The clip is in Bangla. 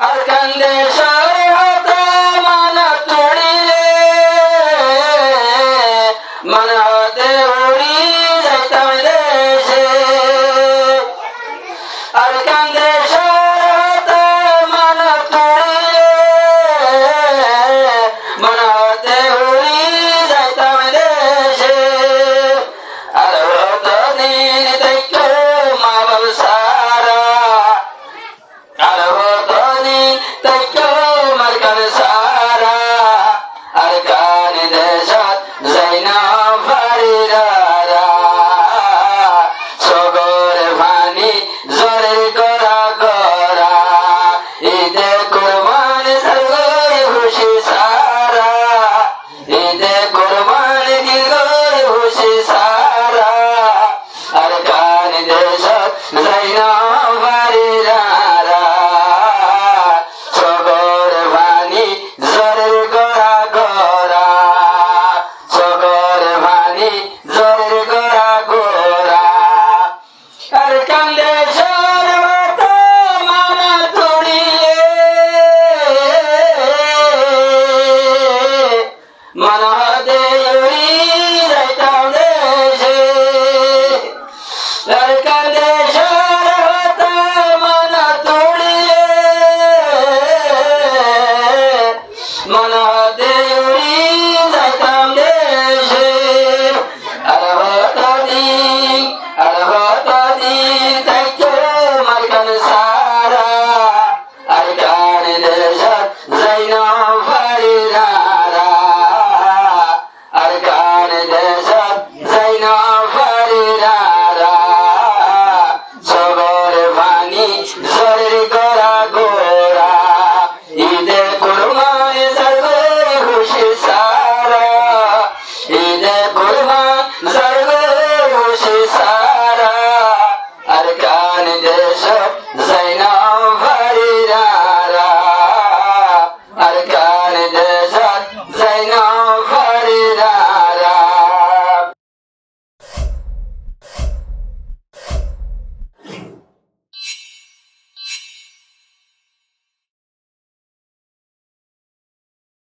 আর কান্দে শরীয়ত মানা তুড়িলে মনে হতে উড়ি যাইতাম দেশে আর কান্দে শরীয়ত মানা তুড়িলে মনে হতে উড়ি যাইতাম দেশে আর হতো দিন দেখো মা বাবা সারা আর হতো দিন দেখো